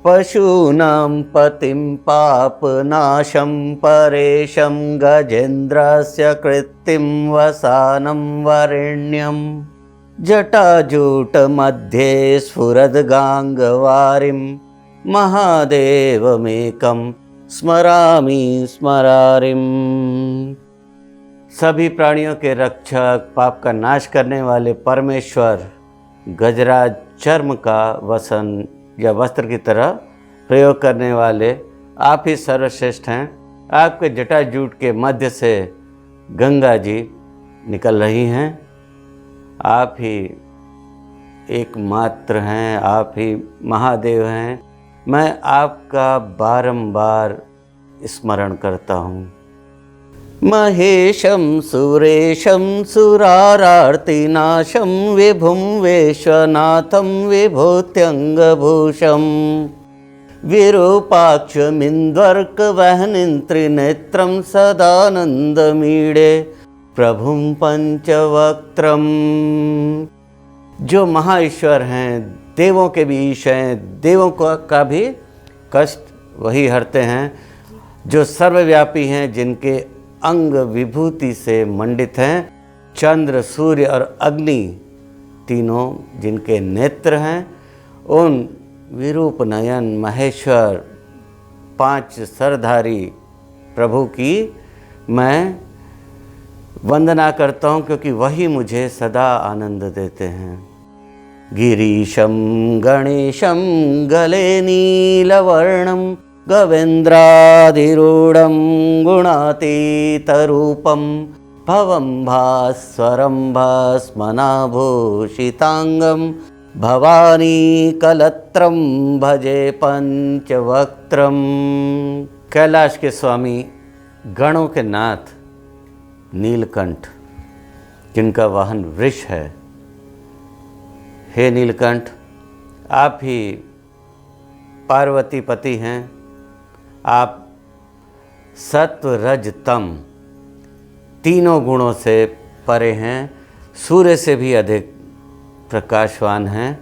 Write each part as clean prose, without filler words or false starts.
पशूनां पतिं पापनाशं परेशं गजेन्द्रस्य कृत्तिं वसानं वरेण्यं जटाजूटमध्ये स्फुरद्गाङ्गवारिं महादेवमेकं स्मरामि स्मरारिम्। सभी प्राणियों के रक्षक, पाप का नाश करने वाले परमेश्वर गजराज चर्म का वसन या वस्त्र की तरह प्रयोग करने वाले आप ही सर्वश्रेष्ठ हैं। आपके जटाजूट के मध्य से गंगा जी निकल रही हैं। आप ही एकमात्र हैं, आप ही महादेव हैं। मैं आपका बारंबार स्मरण करता हूँ। महेशं सुरेशं सुरारार्तिनाशं विभुं विश्वनाथं विभूत्यङ्गभूषं विरूपाक्षमिन्द्वर्कवहनिं त्रिनेत्रं सदानन्दमीडे प्रभुं पंचवक्त्रम। जो महाईश्वर हैं, देवों के भी ईश हैं, देवों का भी कष्ट वही हरते हैं। जो सर्वव्यापी हैं, जिनके अंग विभूति से मंडित हैं, चंद्र सूर्य और अग्नि तीनों जिनके नेत्र हैं, उन विरूप नयन महेश्वर 5 सरधारी प्रभु की मैं वंदना करता हूँ, क्योंकि वही मुझे सदा आनंद देते हैं। गिरीशं गणेशं गले नीलवर्णं गवेन्द्राधिरूढं गुणातीतरूपं भवं भास्वरं भस्मनाभूषितांगं भवानी कलत्रं भजे पंचवक्त्रम। कैलाश के स्वामी, गणों के नाथ नीलकंठ, जिनका वाहन वृष है, हे नीलकंठ, आप ही पार्वती पति हैं। आप सत्व रज तम तीनों गुणों से परे हैं, सूर्य से भी अधिक प्रकाशवान हैं।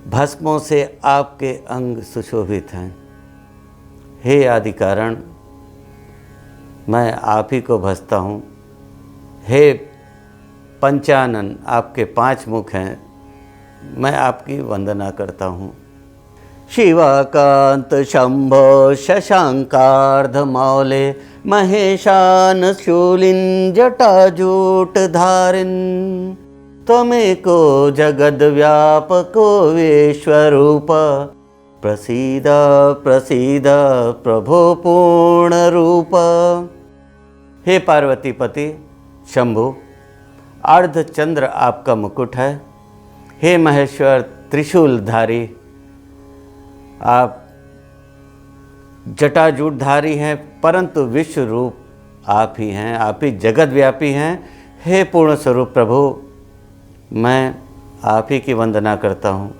भस्मों से आपके अंग सुशोभित हैं। हे आदि कारण, मैं आप ही को भजता हूँ। हे पंचानन, आपके 5 मुख हैं, मैं आपकी वंदना करता हूँ। शिवाकांत शंभो शशांकार्धमौले महेशान शूलिन जटाजूटधारिन् त्वमेको जगद्व्यापको विश्वरूप प्रसीद प्रसीद प्रभो पूर्णरूप। हे पार्वती पति शंभु, अर्धचंद्र आपका मुकुट है। हे महेश्वर त्रिशूलधारी, आप जटाजूटधारी हैं, परंतु विश्व रूप आप ही हैं, आप ही जगद्व्यापी हैं। हे पूर्ण स्वरूप प्रभु, मैं आप ही की वंदना करता हूँ।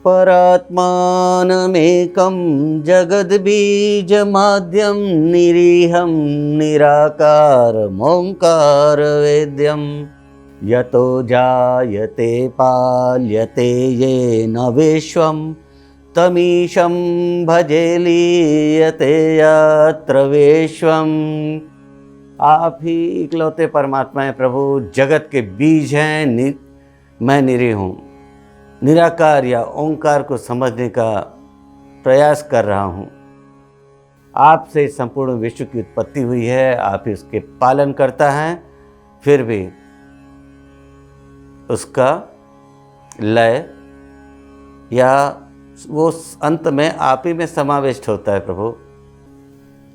परात्मानमेकं जगद्बीजमाद्यं निरीहं निराकारमोङ्कार वेद्यं यतो जायते पाल्यते येन विश्वं तमीशं भजे लीयते यत्र विश्वम। आप ही इकलौते परमात्मा हैं प्रभु, जगत के बीज हैं। मैं निरीह हूँ, निराकार या ओंकार को समझने का प्रयास कर रहा हूँ। आपसे संपूर्ण विश्व की उत्पत्ति हुई है, आप ही उसके पालन करता है, फिर भी उसका लय या वो अंत में आप ही में समाविष्ट होता है प्रभु।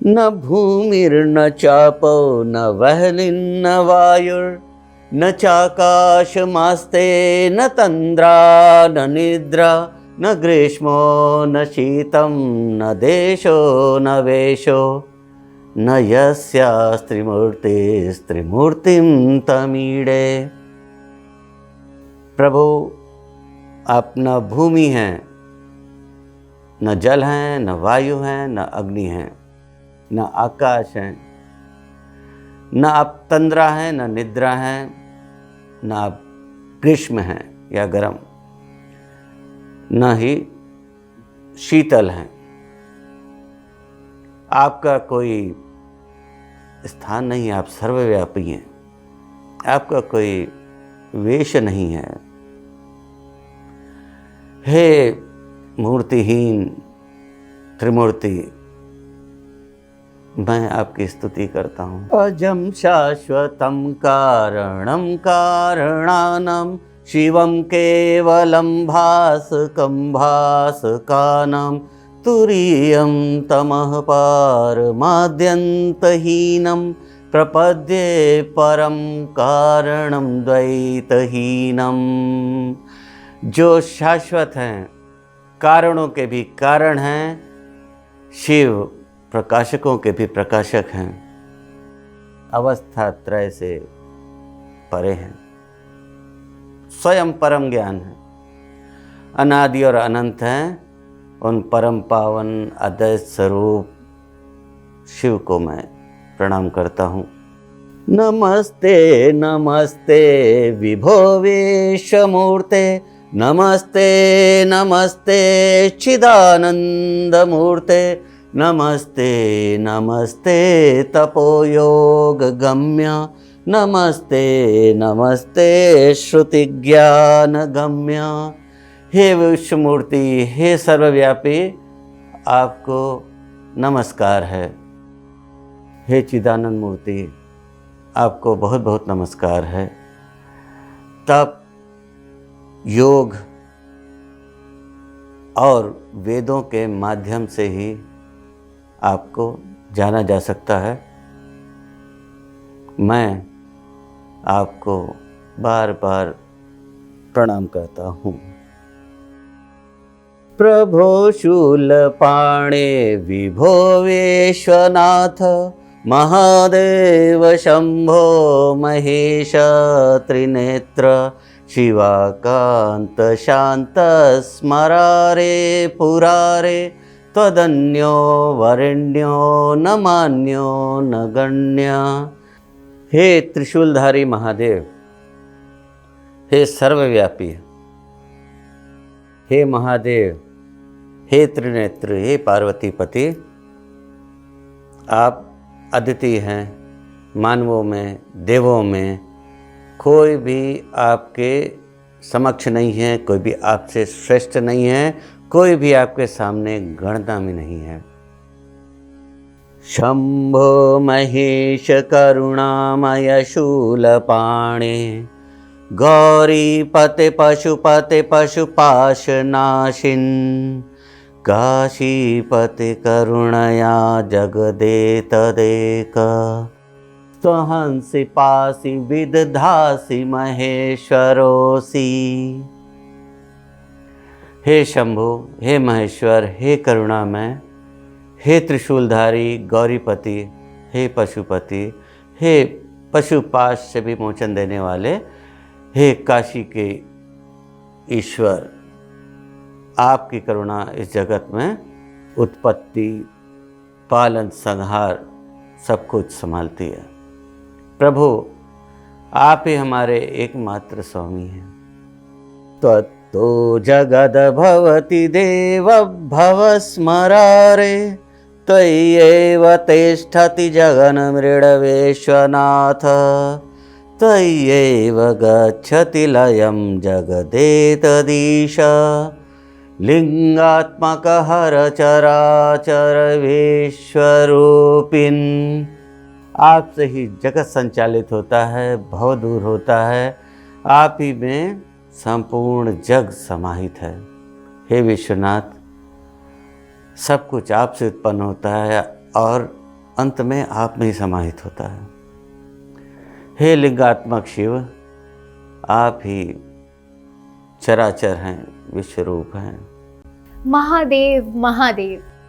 न भूमिर्न चापो न वहलिन्न वायुर् न चाकाशमास्ते न तंद्रा न निद्रा न ग्रीष्मो न शीतं न देशो न वेशो न यस्यास्त्रिमूर्तिस्त्रिमूर्तिं तमीडे। प्रभु, आप न भूमि हैं, न जल हैं, न वायु हैं, न अग्नि हैं, न आकाश हैं, न आप तंद्रा हैं, न निद्रा हैं, न आप ग्रीष्म हैं या गर्म, न ही शीतल हैं। आपका कोई स्थान नहीं है, आप सर्वव्यापी हैं। आपका कोई वेश नहीं है। हे मूर्तिहीन त्रिमूर्ति, मैं आपकी स्तुति करता हूँ। अजं शाश्वतं कारणं कारणानां शिवं केवलं भासकं भासकानां तुरीयं तमः पारमाद्यन्तहीनं प्रपद्ये परं कारणं द्वैतहीनं। जो शाश्वत हैं, कारणों के भी कारण हैं, शिव प्रकाशकों के भी प्रकाशक हैं, अवस्था त्रय से परे हैं, स्वयं परम ज्ञान है, अनादि और अनंत हैं। उन परम पावन अद्वैत स्वरूप शिव को मैं प्रणाम करता हूँ। नमस्ते नमस्ते विभो विश्वमूर्ते, नमस्ते नमस्ते चिदानंदमूर्ते, नमस्ते नमस्ते तपोयोग गम्य, नमस्ते नमस्ते श्रुति ज्ञान गम्य। हे विश्वमूर्ति, हे सर्वव्यापी, आपको नमस्कार है। हे चिदानंद मूर्ति, आपको बहुत बहुत नमस्कार है। तप, योग और वेदों के माध्यम से ही आपको जाना जा सकता है। मैं आपको बार बार प्रणाम करता हूँ। प्रभो शूलपाणे विभो विश्वनाथ, महादेव शंभो महेश त्रिनेत्र, शिवाकांत शांत स्मरारे पुरारे, त्वदन्यो वरेण्यो न मान्यो न गण्य। हे त्रिशूलधारी महादेव, हे सर्वव्यापी, हे महादेव, हे त्रिनेत्र, हे पार्वतीपति, आप अद्वितीय हैं। मानवों में, देवों में कोई भी आपके समक्ष नहीं है, कोई भी आपसे श्रेष्ठ नहीं है, कोई भी आपके सामने गणना में नहीं है। शंभो महेश करुणामय शूलपाणे, गौरीपते पशुपते पशुपाशनाशिन्, काशीपते करुणया जगदेतदेक, त्वहंसि पासि विदधासि महेश्वरोसि। हे शंभु, हे महेश्वर, हे करुणामय, हे त्रिशूलधारी गौरीपति, हे पशुपति, हे पशुपाश से भी मोचन देने वाले, हे काशी के ईश्वर, आपकी करुणा इस जगत में उत्पत्ति, पालन, संहार सब कुछ संभालती है। प्रभु, आप ही हमारे एकमात्र स्वामी हैं। त्वत्तो जगद भवति देव भव स्मरारे, त्वय्येव तिष्ठति जगन् मृडवेश्वनाथ, त्वय्येव गच्छति लयं जगदेतदीश, लिंगात्मक हर चराचर विश्वरूपिन्। आपसे ही जगत संचालित होता है, भव दूर होता है, आप ही में संपूर्ण जग समाहित है। हे विश्वनाथ, सब कुछ आपसे उत्पन्न होता है और अंत में आप में ही समाहित होता है। हे लिंगात्मक शिव, आप ही चराचर हैं, विश्वरूप हैं। महादेव महादेव।